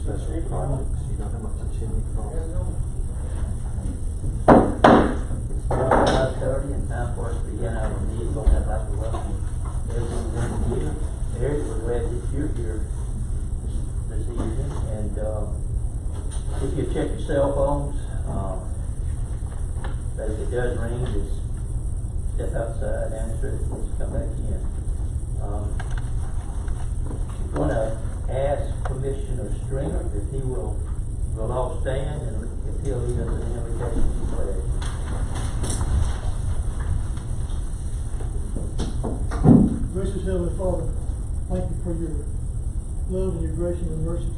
special projects, you know how much a chimney costs? It's about 5:30 and time for us to begin our meeting. I'd like to welcome everyone here. Eric, we're glad that you're here this evening. And if you check your cell phones, but if it does ring, just step outside, answer it, just come back in. I'm going to ask Commissioner Stringer if he will all stand and if he'll lead us in the invocation to pledge. Gracious Heavenly Father, thank you for your love and your grace and your mercy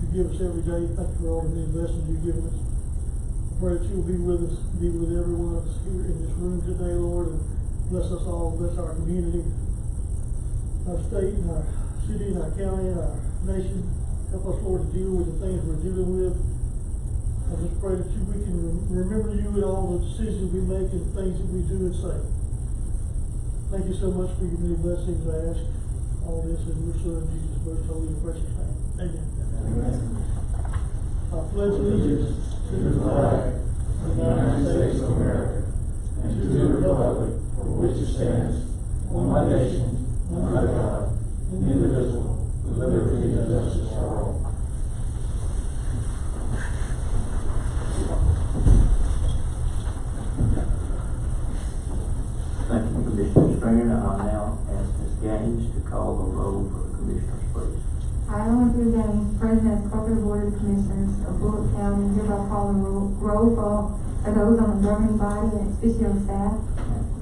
you give us every day. Thank you for all the many blessings you've given us. I pray that you will be with us, be with every one of us here in this room today, Lord, and bless us all, bless our community, our state and our city and our county and our nation. Help us, Lord, to deal with the things we're dealing with. I just pray that we can remember you in all the decisions we make and things that we do and say. Thank you so much for your many blessings. I ask all this in your Son, Jesus' most holy and precious name. Amen. Amen. I pledge allegiance To the flag of the United States of America and to the republic for which it stands, one nation, under God, indivisible, with liberty and justice for all. Thank you, Commissioner Stringer. I'll now ask Ms. Gaines to call the roll for the commissioners, please. I, Olivia Gaines, President of Corporate Board of Commissioners of Bullock County, hereby call the roll for those on the governing body and its official staff.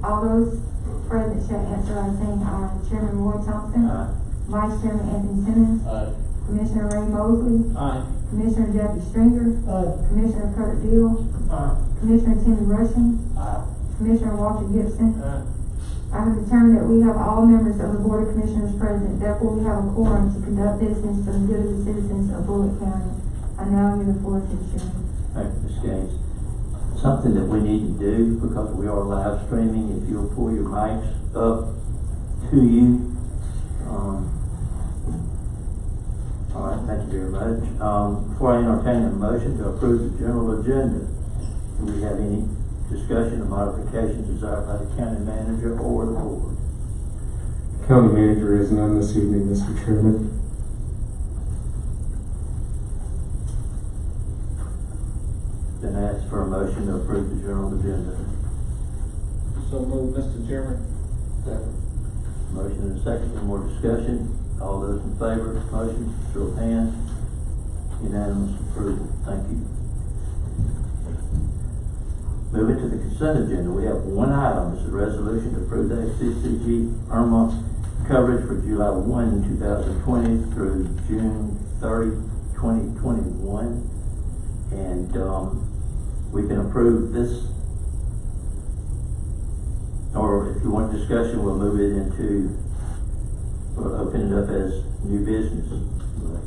All those present shall answer by saying aye. Chairman Roy Thompson. Aye. Vice Chairman Anthony Simmons. Aye. Commissioner Ray Mosley. Aye. Commissioner Jeffrey Stringer. Aye. Commissioner Kurt Deal. Aye. Commissioner Timmy Rushing. Aye. Commissioner Walter Gibson. Aye. I have determined that we have all members of the Board of Commissioners present. Therefore, we have a quorum to conduct business for the good of the citizens of Bullock County. I now give the floor to the chairman. Thank you, Ms. Gaines. Something that we need to do, because we are live streaming, if you'll pull your mics up to you. All right, thank you very much. Before I entertain a motion to approve the general agenda, do we have any discussion or modifications desired by the county manager or the board? County manager is none this evening, Mr. Chairman. Then I ask for a motion to approve the general agenda. So move, Mr. Chairman. Second. Motion and a second. Any more discussion? All those in favor of the motion, show of hands. Unanimous approval. Thank you. Moving to the consent agenda, we have one item. This is a resolution to approve the FCCG Irma coverage for July 1, 2020 through June 30, 2021. And we can approve this, or if you want discussion, we'll move it into, we'll open it up as new business. But,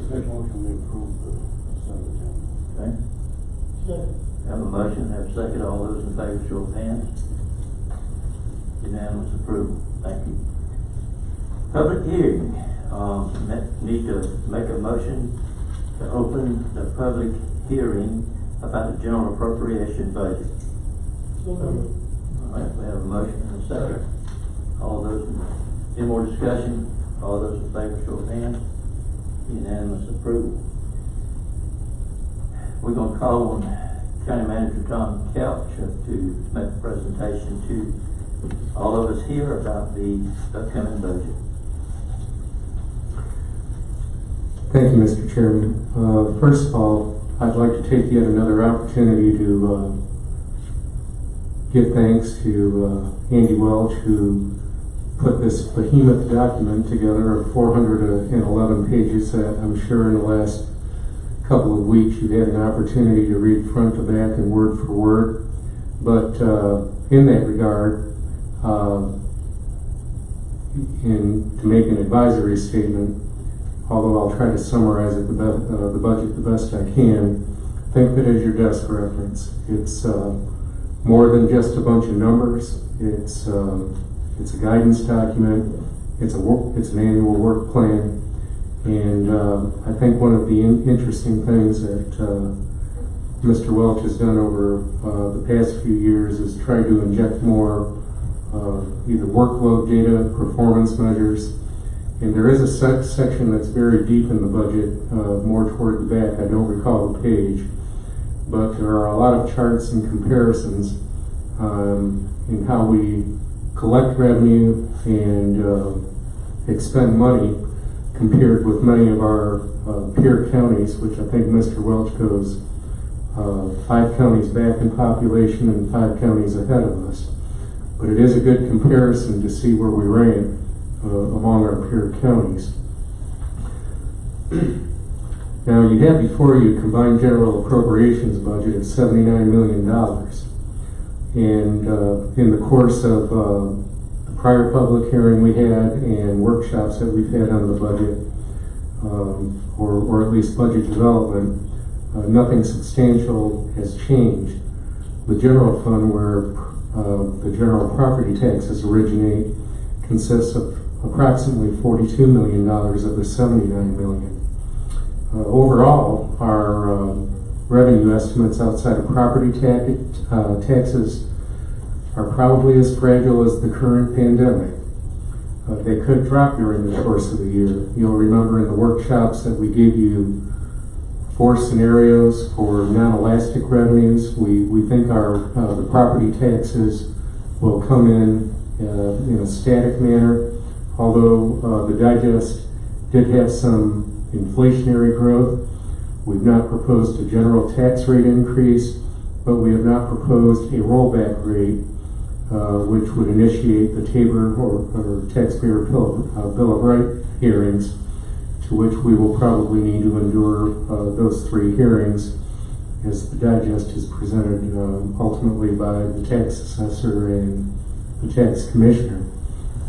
Make motion to approve the consent agenda. okay. Second. Have a motion, have a second. All those in favor, show of hands. Unanimous approval. Thank you. Public hearing. Need to make a motion to open the public hearing about the general appropriation budget. So moved. All right, we have a motion and a second. All those, any more discussion? All those in favor, show of hands. Unanimous approval. We're going to call on County Manager Tom Couch to make a presentation to all of us here about the upcoming budget. Thank you, Mr. Chairman. First of all, I'd like to take yet another opportunity to give thanks to Andy Welch, who put this behemoth document together of 411 pages that I'm sure in the last couple of weeks you've had an opportunity to read front to back and word for word. But in that regard, to make an advisory statement, although I'll try to summarize it the budget the best I can, think of it as your desk reference. It's more than just a bunch of numbers. It's a guidance document. it's an annual work plan. And I think one of the interesting things that Mr. Welch has done over the past few years is try to inject more either workload data, performance measures. And there is a section that's very deep in the budget, more toward the back. I don't recall the page. But there are a lot of charts and comparisons in how we collect revenue and expend money compared with many of our peer counties, which I think Mr. Welch goes 5 counties back in population and 5 counties ahead of us. But it is a good comparison to see where we rank among our peer counties. Now, you have before you combined general appropriations budget of $79 million. And in the course of the prior public hearing we had and workshops that we've had on the budget, or at least budget development, nothing substantial has changed. The general fund, where the general property taxes originate, consists of approximately $42 million of the $79 million. Overall, our revenue estimates outside of property taxes are probably as fragile as the current pandemic. They could drop during the course of the year. You'll remember in the workshops that we gave you 4 scenarios for non-elastic revenues. We think the property taxes will come in a static manner, although the digest did have some inflationary growth. We've not proposed a general tax rate increase, but we have not proposed a rollback rate, which would initiate the TABOR or Taxpayer Bill of Rights hearings, to which we will probably need to endure those 3 hearings as the digest is presented ultimately by the tax assessor and the tax commissioner.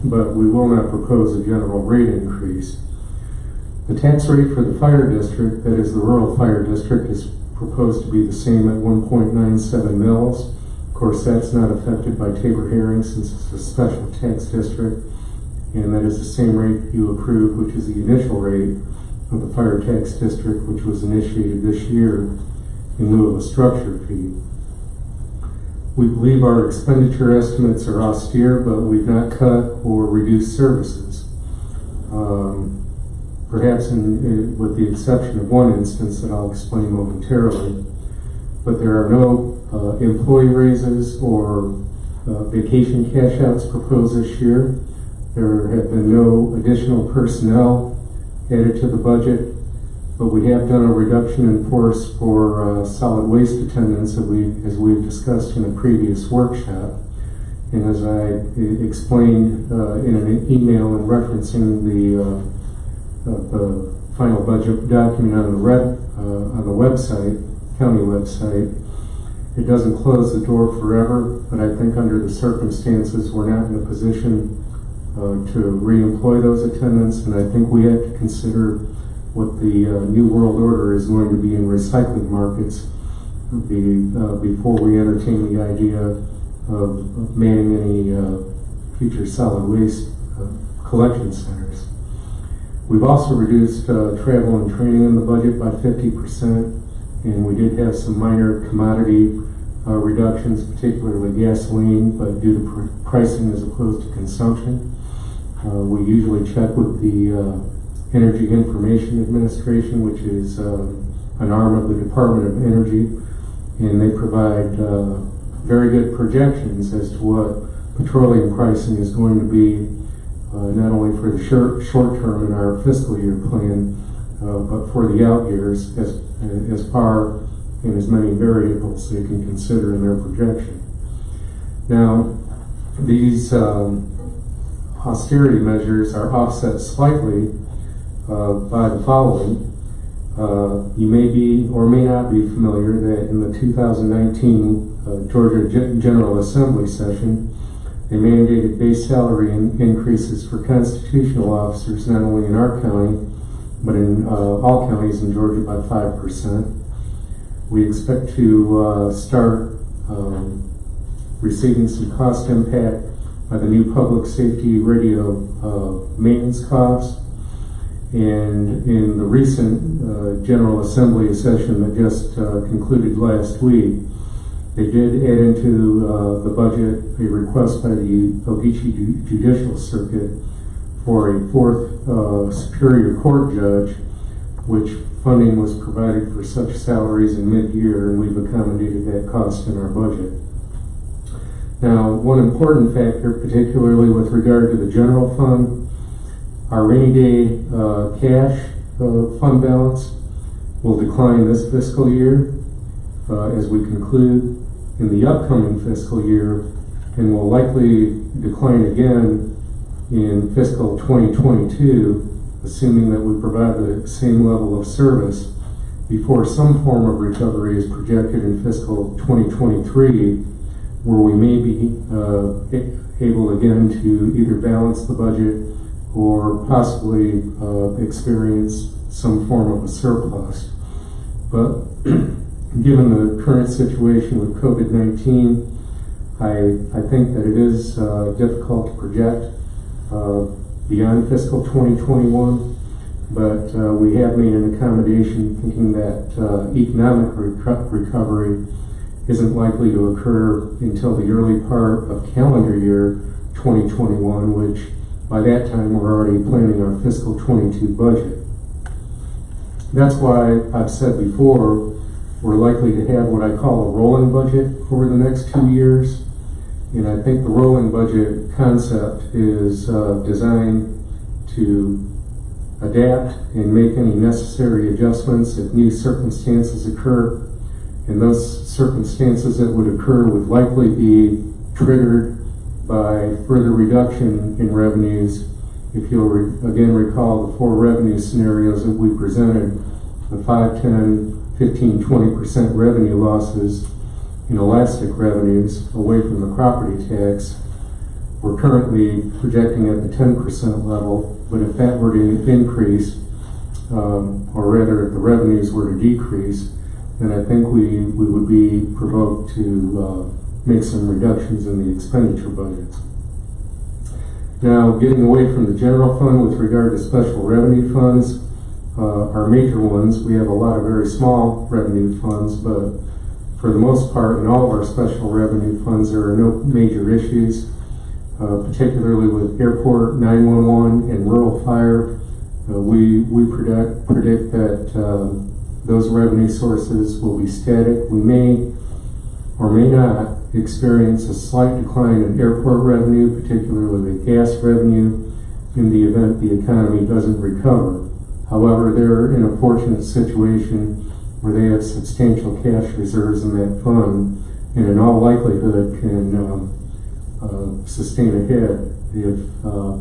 But we will not propose a general rate increase. The tax rate for the fire district, that is the rural fire district, is proposed to be the same at 1.97 mils. Of course, that's not affected by TABOR hearings since it's a special tax district, and that is the same rate you approved, which is the initial rate of the fire tax district, which was initiated this year in lieu of a structure fee. We believe our expenditure estimates are austere, but we've not cut or reduced services. Perhaps with the exception of one instance that I'll explain momentarily, but there are no employee raises or vacation cash outs proposed this year. There have been no additional personnel added to the budget, but we have done a reduction in force for solid waste attendants as we've discussed in a previous workshop. And as I explained in an email in referencing the final budget document on the website, county website, it doesn't close the door forever, but I think under the circumstances we're not in a position to re-employ those attendants, and I think we have to consider what the new world order is going to be in recycling markets before we entertain the idea of manning any future solid waste collection centers. We've also reduced travel and training in the budget by 50%, and we did have some minor commodity reductions, particularly gasoline, but due to pricing as opposed to consumption. We usually check with the Energy Information Administration, which is an arm of the Department of Energy, and they provide very good projections as to what petroleum pricing is going to be, not only for the short term in our fiscal year plan, but for the out years as far and as many variables they can consider in their projection. Now, these austerity measures are offset slightly by the following. You may be or may not be familiar that in the 2019 Georgia General Assembly session, they mandated base salary increases for constitutional officers, not only in our county, but in all counties in Georgia by 5%. We expect to start receiving some cost impact the new public safety radio maintenance costs. And in the recent General Assembly session that just concluded last week, they did add into the budget a request by the BOC Judicial Circuit for a fourth Superior Court judge, which funding was provided for such salaries in mid-year, and we've accommodated that cost in our budget. Now, one important factor, particularly with regard to the general fund, our rainy day cash fund balance will decline this fiscal year as we conclude in the upcoming fiscal year, and will likely decline again in fiscal 2022, assuming that we provide the same level of service, before some form of recovery is projected in fiscal 2023, where we may be able again to either balance the budget or possibly experience some form of a surplus. But given the current situation with COVID-19, I think that it is difficult to project beyond fiscal 2021, but we have made an accommodation thinking that economic recovery isn't likely to occur until the early part of calendar year 2021, which by that time we're already planning our fiscal 22 budget. That's why I've said before, we're likely to have what I call a rolling budget over the next 2 years. And I think the rolling budget concept is designed to adapt and make any necessary adjustments if new circumstances occur. And those circumstances that would occur would likely be triggered by further reduction in revenues. If you'll again recall the 4 revenue scenarios that we presented, the 5, 10, 15, 20% revenue losses in elastic revenues away from the property tax. We're currently projecting at the 10% level, but if that were to increase, or rather if the revenues were to decrease, then I think we would be provoked to make some reductions in the expenditure budgets. Now, getting away from the general fund with regard to special revenue funds, our major ones, we have a lot of very small revenue funds, but for the most part, in all of our special revenue funds, there are no major issues, particularly with airport, 911, and rural fire. We predict that those revenue sources will be static. We may or may not experience a slight decline in airport revenue, particularly the gas revenue, in the event the economy doesn't recover. However, they're in a fortunate situation where they have substantial cash reserves in that fund, and in all likelihood can sustain ahead if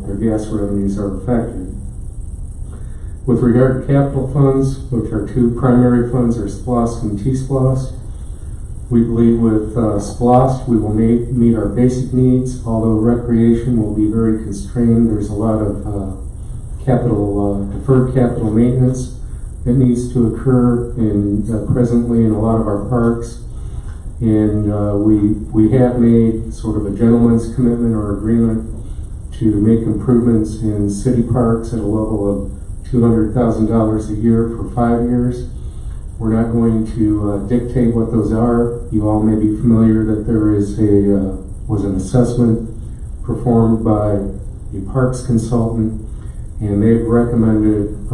their gas revenues are affected. With regard to capital funds, which our 2 primary funds are SPLOST and T-SPLOST, we believe with SPLOST we will meet our basic needs, although recreation will be very constrained. There's a lot of deferred capital maintenance that needs to occur presently in a lot of our parks. And we have made sort of a gentleman's commitment or agreement to make improvements in city parks at a level of $200,000 a year for 5 years. We're not going to dictate what those are. You all may be familiar that there was an assessment performed by a parks consultant, and they've recommended,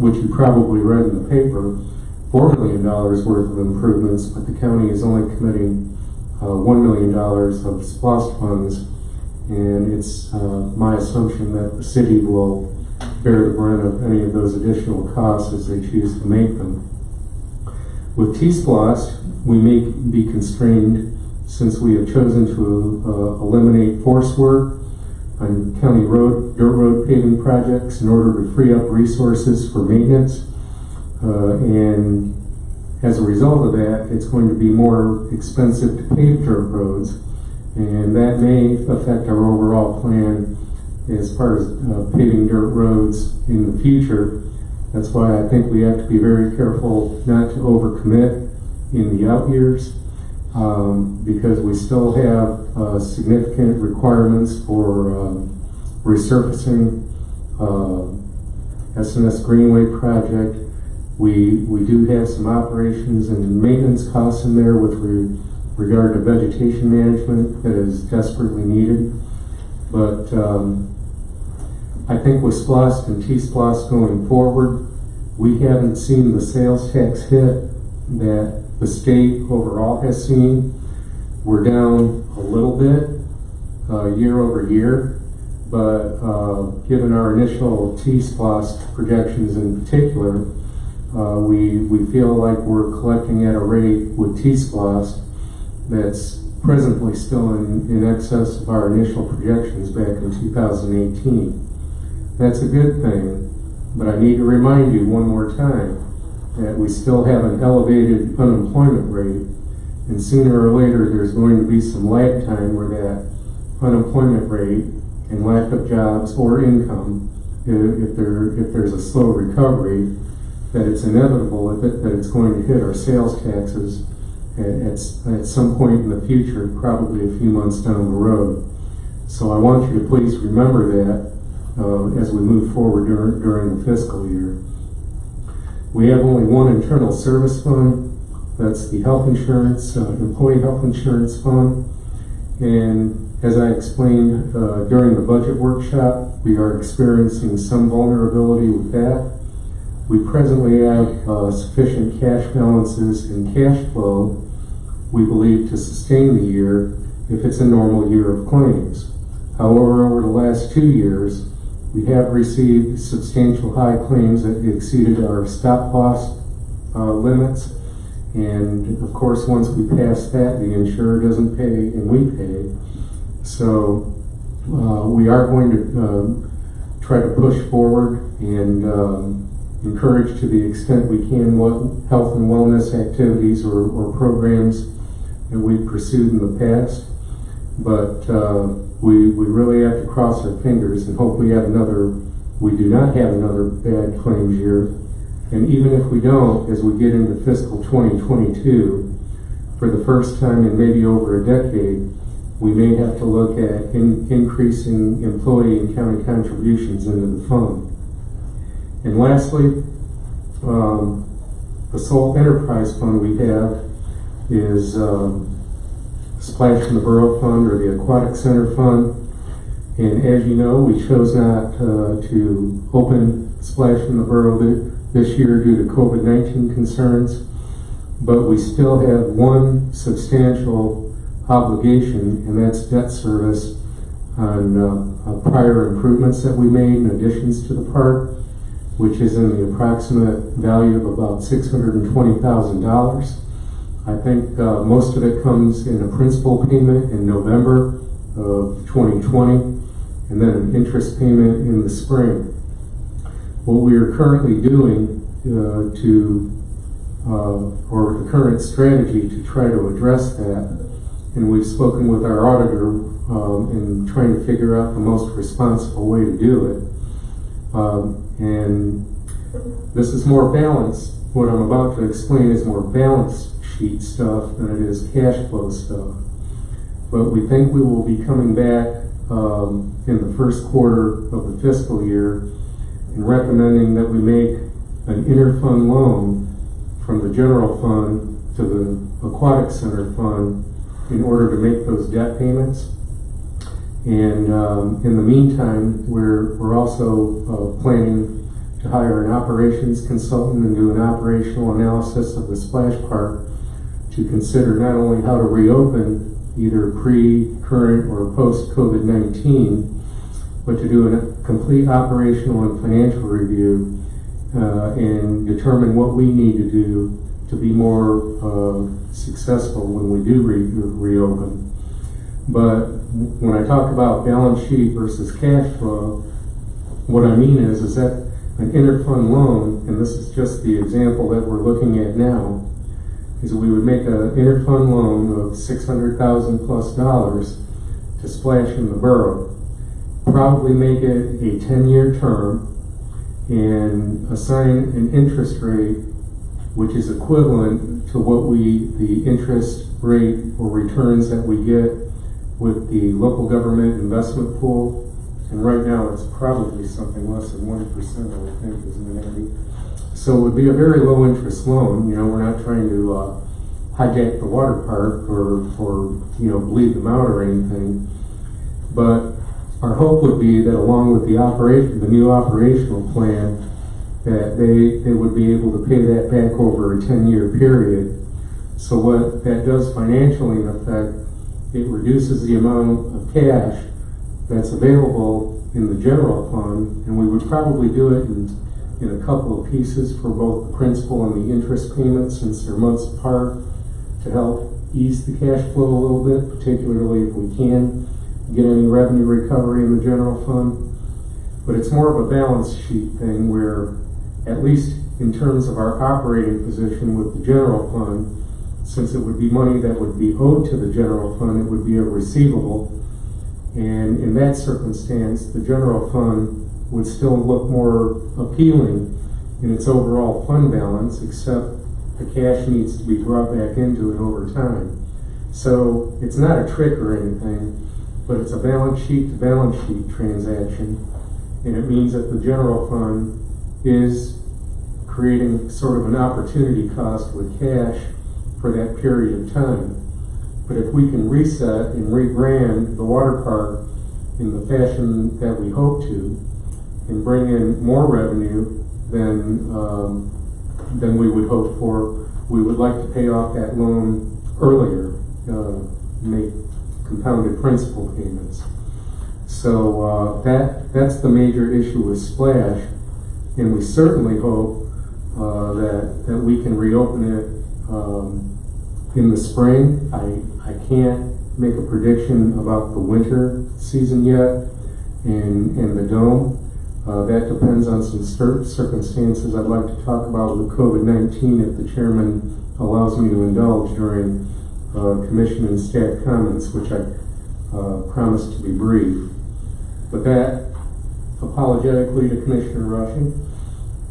which you probably read in the paper, $4 million worth of improvements, but the county is only committing $1 million of SPLOST funds, and it's my assumption that the city will bear the brunt of any of those additional costs as they choose to make them. With T-SPLOST, we may be constrained since we have chosen to eliminate force work on county dirt road paving projects in order to free up resources for maintenance. And as a result of that, it's going to be more expensive to pave dirt roads, and that may affect our overall plan as far as paving dirt roads in the future. That's why I think we have to be very careful not to overcommit in the out years. because we still have significant requirements for resurfacing SNS Greenway project. We do have some operations and maintenance costs in there with regard to vegetation management that is desperately needed. But I think with SPLOST and T-SPLOST going forward, we haven't seen the sales tax hit that the state overall has seen. We're down a little bit year over year, but given our initial T-SPLOST projections in particular, we feel like we're collecting at a rate with T-SPLOST that's presently still in excess of our initial projections back in 2018. That's a good thing, but I need to remind you one more time that we still have an elevated unemployment rate, and sooner or later there's going to be some lag time where that unemployment rate and lack of jobs or income, if there's a slow recovery, that it's inevitable that it's going to hit our sales taxes at some point in the future, probably a few months down the road. So I want you to please remember that as we move forward during the fiscal year. We have only one internal service fund. That's the health insurance, employee health insurance fund. And as I explained during the budget workshop, we are experiencing some vulnerability with that. We presently have sufficient cash balances and cash flow, we believe, to sustain the year if it's a normal year of claims. However, over the last 2 years, we have received substantial high claims that exceeded our stop loss limits. And of course, once we pass that, the insurer doesn't pay and we pay. So we are going to try to push forward and encourage to the extent we can what health and wellness activities or programs that we've pursued in the past. But we really have to cross our fingers and hope we do not have another bad claims year. And even if we don't, as we get into fiscal 2022, for the first time in maybe over a decade, we may have to look at increasing employee and county contributions into the fund. And lastly, the sole enterprise fund we have is Splash in the Borough Fund, or the Aquatic Center Fund. And as you know, we chose not to open Splash in the Borough this year due to COVID-19 concerns, but we still have one substantial obligation, and that's debt service on prior improvements that we made in additions to the park, which is in the approximate value of about $620,000. I think most of it comes in a principal payment in November of 2020, and then an interest payment in the spring. What we are currently doing or the current strategy to try to address that, and we've spoken with our auditor in trying to figure out the most responsible way to do it. And this is more balanced. What I'm about to explain is more balance sheet stuff than it is cash flow stuff. But we think we will be coming back in the first quarter of the fiscal year and recommending that we make an interfund loan from the general fund to the Aquatic Center Fund in order to make those debt payments. And in the meantime, we're also planning to hire an operations consultant and do an operational analysis of the splash park to consider not only how to reopen either pre, current, or post-COVID-19, but to do a complete operational and financial review and determine what we need to do to be more successful when we do reopen. But when I talk about balance sheet versus cash flow, what I mean is that an interfund loan, and this is just the example that we're looking at now, is we would make an interfund loan of $600,000 plus to Splash in the Borough, probably make it a 10-year term, and assign an interest rate which is equivalent to the interest rate or returns that we get with the local government investment pool. And right now it's probably something less than 1%, I would think, isn't it, Andy? So it would be a very low interest loan. You know, we're not trying to hijack the water park or bleed them out or anything. But our hope would be that along with the new operational plan, that they would be able to pay that back over a 10-year period. So what that does financially, in effect, it reduces the amount of cash that's available in the general fund, and we would probably do it in a couple of pieces for both the principal and the interest payments, since they're months apart, to help ease the cash flow a little bit, particularly if we can get any revenue recovery in the general fund. But it's more of a balance sheet thing where, at least in terms of our operating position with the general fund, since it would be money that would be owed to the general fund, it would be a receivable. And in that circumstance, the general fund would still look more appealing in its overall fund balance, except the cash needs to be brought back into it over time. So it's not a trick or anything, but it's a balance sheet to balance sheet transaction. And it means that the general fund is creating sort of an opportunity cost with cash for that period of time. But if we can reset and rebrand the water park in the fashion that we hope to, and bring in more revenue than we would hope for, we would like to pay off that loan earlier, make compounded principal payments. So that's the major issue with Splash, and we certainly hope that we can reopen it in the spring. I can't make a prediction about the winter season yet and the dome. That depends on some circumstances I'd like to talk about with COVID-19 if the chairman allows me to indulge during commission and staff comments, which I promised to be brief. But that, apologetically to Commissioner Rushing,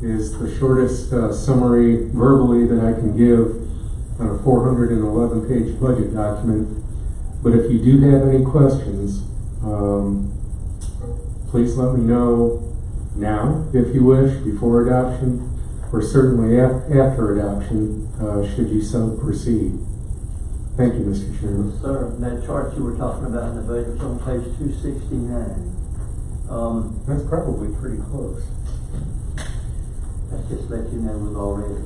is the shortest summary verbally that I can give on a 411-page budget document. But if you do have any questions, please let me know now, if you wish, before adoption, or certainly after adoption, should you so proceed. Thank you, Mr. Chairman. Sir, that chart you were talking about in the budget is on page 269. That's probably pretty close. That just let you know we've already.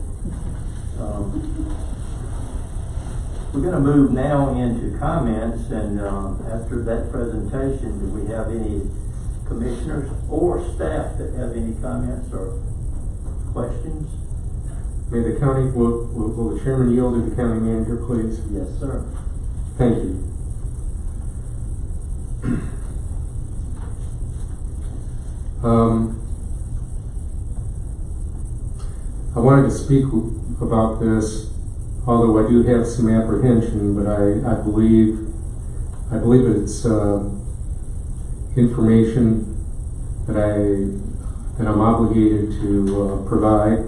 We're going to move now into comments, and after that presentation, do we have any commissioners or staff that have any comments or questions? May the county, will the chairman yield to the county manager, please? Yes, sir. Thank you. I wanted to speak about this, although I do have some apprehension, but I believe it's information that I'm obligated to provide,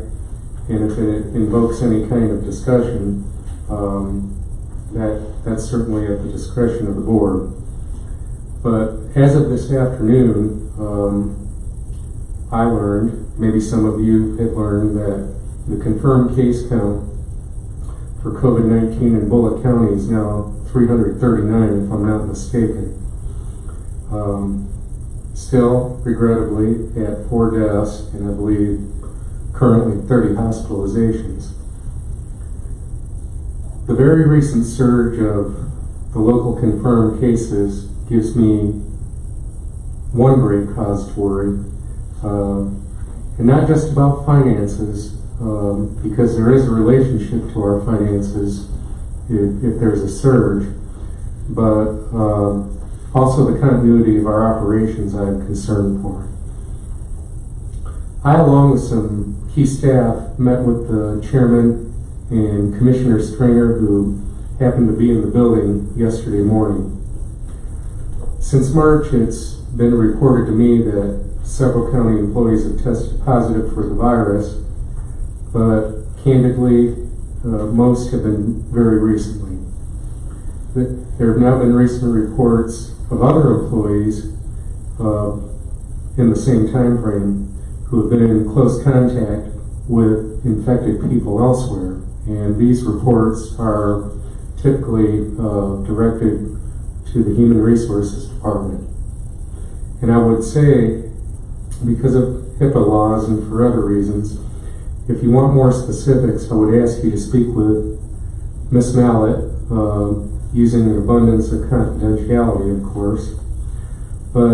and if it invokes any kind of discussion, that's certainly at the discretion of the board. But as of this afternoon, I learned, maybe some of you have learned, that the confirmed case count for COVID-19 in Bullitt County is now 339, if I'm not mistaken. Still, regrettably, at 4 deaths, and I believe currently 30 hospitalizations. The very recent surge of the local confirmed cases gives me one great cause to worry, and not just about finances, because there is a relationship to our finances if there's a surge, but also the continuity of our operations I am concerned for. I, along with some key staff, met with the chairman and Commissioner Stringer, who happened to be in the building yesterday morning. Since March, it's been reported to me that several county employees have tested positive for the virus, but candidly, most have been very recently. There have now been recent reports of other employees in the same time frame who have been in close contact with infected people elsewhere. And these reports are typically directed to the Human Resources Department. And I would say, because of HIPAA laws and for other reasons, if you want more specifics, I would ask you to speak with Ms. Mallett, using an abundance of confidentiality, of course. But